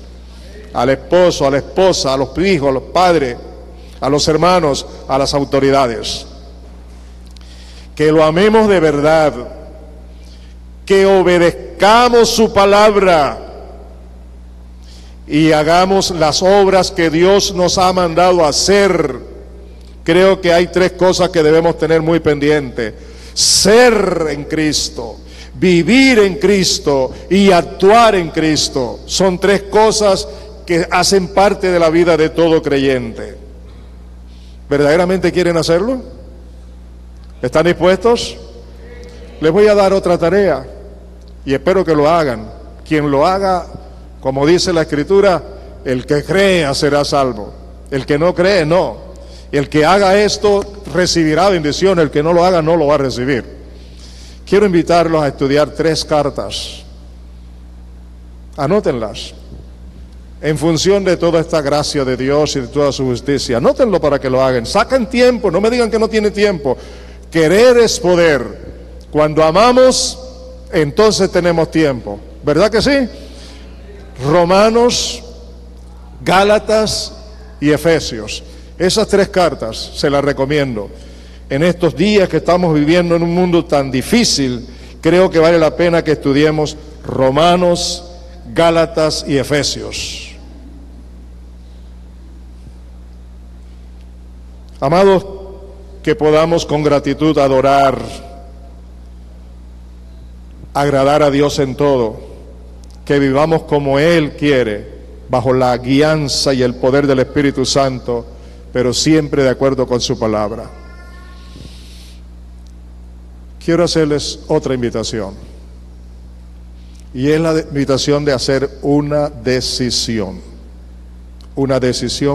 Al esposo, a la esposa, a los hijos, a los padres, a los hermanos, a las autoridades. Que lo amemos de verdad, que obedezcamos su palabra y hagamos las obras que Dios nos ha mandado a hacer. Creo que hay tres cosas que debemos tener muy pendientes: ser en Cristo, vivir en Cristo y actuar en Cristo. Son tres cosas que hacen parte de la vida de todo creyente. ¿Verdaderamente quieren hacerlo? ¿Están dispuestos? Les voy a dar otra tarea y espero que lo hagan. Quien lo haga, como dice la Escritura, el que crea será salvo. El que no cree, no. El que haga esto recibirá bendición, el que no lo haga no lo va a recibir. Quiero invitarlos a estudiar 3 cartas. Anótenlas. En función de toda esta gracia de Dios y de toda su justicia. Anótenlo para que lo hagan. Saquen tiempo, no me digan que no tiene tiempo. Querer es poder. Cuando amamos, entonces tenemos tiempo. ¿Verdad que sí? Romanos, Gálatas y Efesios. Esas 3 cartas se las recomiendo. En estos días que estamos viviendo en un mundo tan difícil, creo que vale la pena que estudiemos Romanos, Gálatas y Efesios. Amados, que podamos con gratitud adorar, agradar a Dios en todo, que vivamos como Él quiere, bajo la guianza y el poder del Espíritu Santo, pero siempre de acuerdo con su palabra. Quiero hacerles otra invitación, y es la invitación de hacer una decisión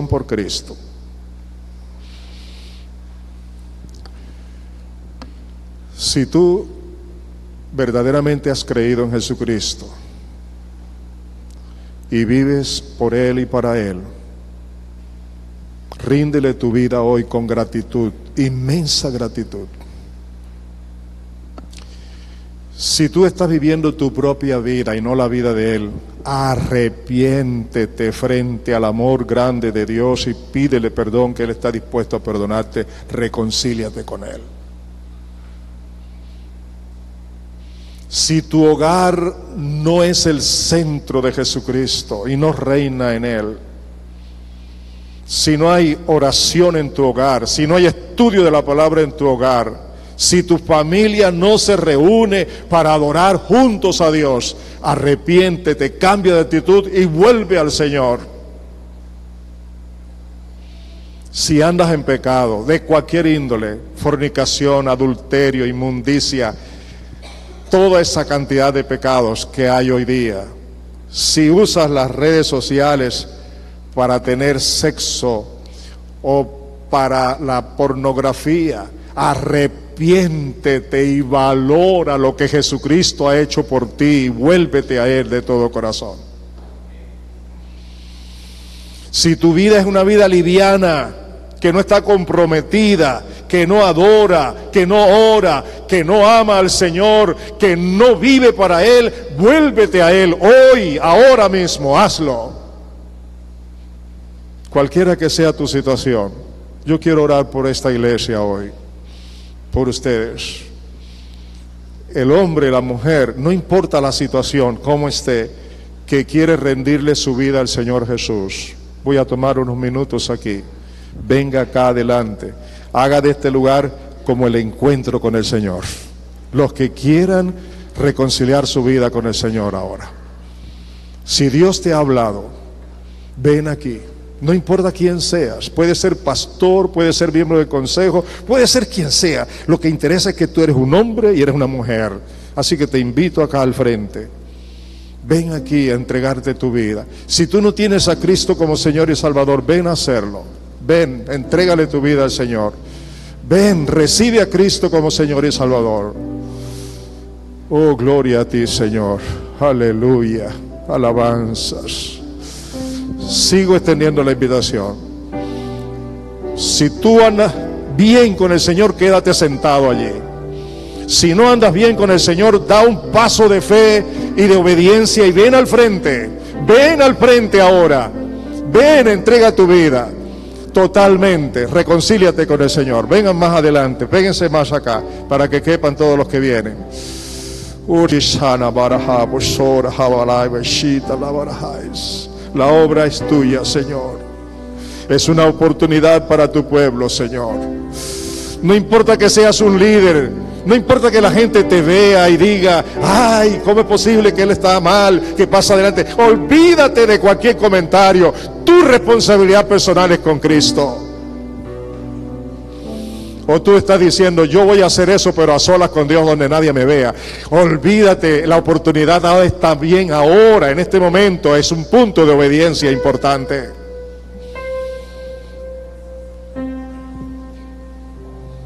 por Cristo. Si tú verdaderamente has creído en Jesucristo y vives por Él y para Él, ríndele tu vida hoy con gratitud, inmensa gratitud. Si tú estás viviendo tu propia vida y no la vida de Él, arrepiéntete frente al amor grande de Dios y pídele perdón, que Él está dispuesto a perdonarte. Reconcíliate con Él. Si tu hogar no es el centro de Jesucristo y no reina en Él, si no hay oración en tu hogar, si no hay estudio de la palabra en tu hogar, si tu familia no se reúne para adorar juntos a Dios, arrepiéntete, cambia de actitud y vuelve al Señor. Si andas en pecado de cualquier índole, fornicación, adulterio, inmundicia, toda esa cantidad de pecados que hay hoy día, si usas las redes sociales para tener sexo o para la pornografía, arrepiéntete y valora lo que Jesucristo ha hecho por ti y vuélvete a Él de todo corazón. Si tu vida es una vida liviana, que no está comprometida, que no adora, que no ora, que no ama al Señor, que no vive para Él, vuélvete a Él hoy, ahora mismo, hazlo. Cualquiera que sea tu situación, yo quiero orar por esta iglesia hoy, por ustedes. El hombre, la mujer, no importa la situación, cómo esté, que quiere rendirle su vida al Señor Jesús. voy a tomar unos minutos aquí. Venga acá adelante. Haga de este lugar como el encuentro con el Señor. Los que quieran reconciliar su vida con el Señor ahora. Si Dios te ha hablado, ven aquí. No importa quién seas, puede ser pastor, puede ser miembro del consejo, puede ser quien sea. Lo que interesa es que tú eres un hombre y eres una mujer. Así que te invito acá al frente. Ven aquí a entregarte tu vida. Si tú no tienes a Cristo como Señor y Salvador, ven a hacerlo. Ven, entrégale tu vida al Señor. Ven, recibe a Cristo como Señor y Salvador. Oh, gloria a ti, Señor. Aleluya. Alabanzas. Sigo extendiendo la invitación. Si tú andas bien con el Señor, quédate sentado allí. Si no andas bien con el Señor, da un paso de fe y de obediencia y ven al frente. Ven al frente ahora. Ven, entrega tu vida totalmente. Reconcíliate con el Señor. Vengan más adelante, péguense más acá para que quepan todos los que vienen. La obra es tuya, Señor. Es una oportunidad para tu pueblo, Señor. No importa que seas un líder, no importa que la gente te vea y diga, ay, ¿cómo es posible que él está mal, que pasa adelante? Olvídate de cualquier comentario. Tu responsabilidad personal es con Cristo. O tú estás diciendo, yo voy a hacer eso, pero a solas con Dios donde nadie me vea. Olvídate, la oportunidad está bien ahora, en este momento. Es un punto de obediencia importante.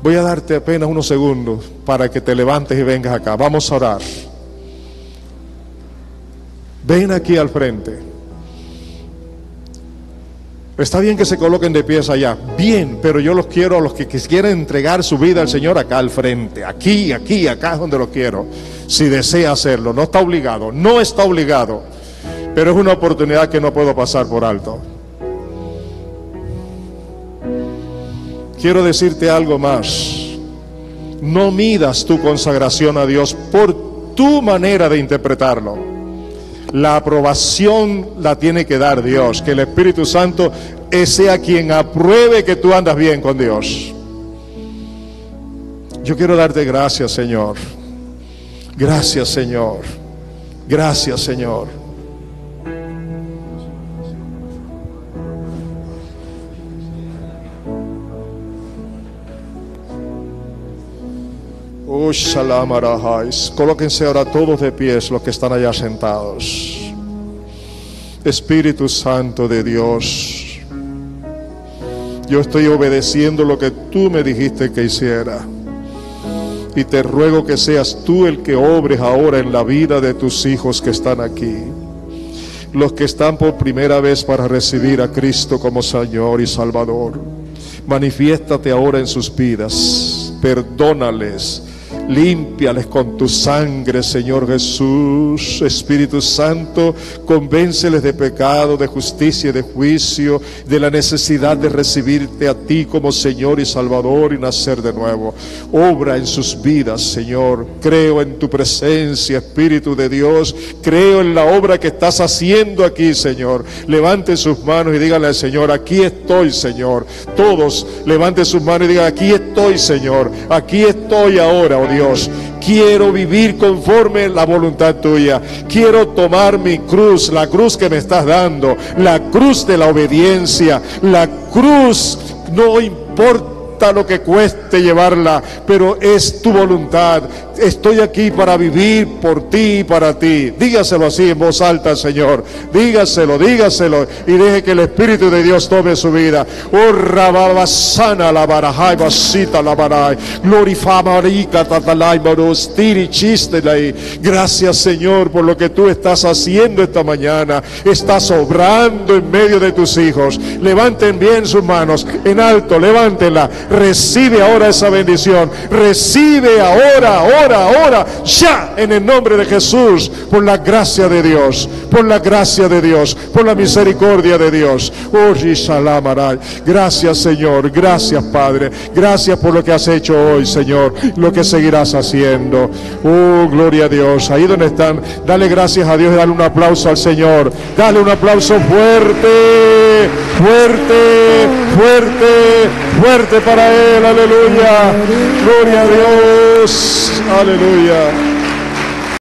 Voy a darte apenas unos segundos para que te levantes y vengas acá. Vamos a orar. Ven aquí al frente. Está bien que se coloquen de pies allá, bien, pero yo los quiero a los que quieran entregar su vida al Señor acá al frente, aquí, acá es donde los quiero. Si desea hacerlo, no está obligado, pero es una oportunidad que no puedo pasar por alto. Quiero decirte algo más. No midas tu consagración a Dios por tu manera de interpretarlo. La aprobación la tiene que dar Dios. Que el Espíritu Santo sea quien apruebe que tú andas bien con Dios. Yo quiero darte gracias, Señor. Gracias, Señor. Gracias, Señor. Oh, Shalom Arahais. Colóquense ahora todos de pies los que están allá sentados. Espíritu Santo de Dios, yo estoy obedeciendo lo que tú me dijiste que hiciera. Y te ruego que seas tú el que obres ahora en la vida de tus hijos que están aquí. Los que están por primera vez para recibir a Cristo como Señor y Salvador. Manifiéstate ahora en sus vidas. Perdónales. Límpiales con tu sangre, Señor Jesús. Espíritu Santo, convénceles de pecado, de justicia y de juicio, de la necesidad de recibirte a ti como Señor y Salvador y nacer de nuevo. Obra en sus vidas, Señor. Creo en tu presencia, Espíritu de Dios. Creo en la obra que estás haciendo aquí, Señor. Levante sus manos y díganle al Señor, aquí estoy, Señor. Todos levanten sus manos y digan, aquí estoy, Señor. Aquí estoy ahora, oh Dios. Quiero vivir conforme la voluntad tuya. Quiero tomar mi cruz, la cruz que me estás dando, la cruz de la obediencia, la cruz, no importa lo que cueste llevarla, pero es tu voluntad. Estoy aquí para vivir por ti y para ti. Dígaselo así en voz alta, Señor. Dígaselo y deje que el Espíritu de Dios tome su vida. Oh, rababasana la barajai, basita la barai. Glorifamarica tatalai barostiri chistelai. Gracias, Señor, por lo que tú estás haciendo esta mañana. Estás obrando en medio de tus hijos. Levanten bien sus manos en alto, levántenla. Recibe ahora esa bendición. Recibe ahora, ya, en el nombre de Jesús, por la gracia de Dios, por la misericordia de Dios. Oh, Rishalamaray. Gracias, Señor, gracias, Padre, gracias por lo que has hecho hoy, Señor, lo que seguirás haciendo. Oh, gloria a Dios. Ahí donde están, dale gracias a Dios y dale un aplauso al Señor. Dale un aplauso fuerte. fuerte, fuerte, fuerte, fuerte para Él, aleluya, gloria a Dios, aleluya.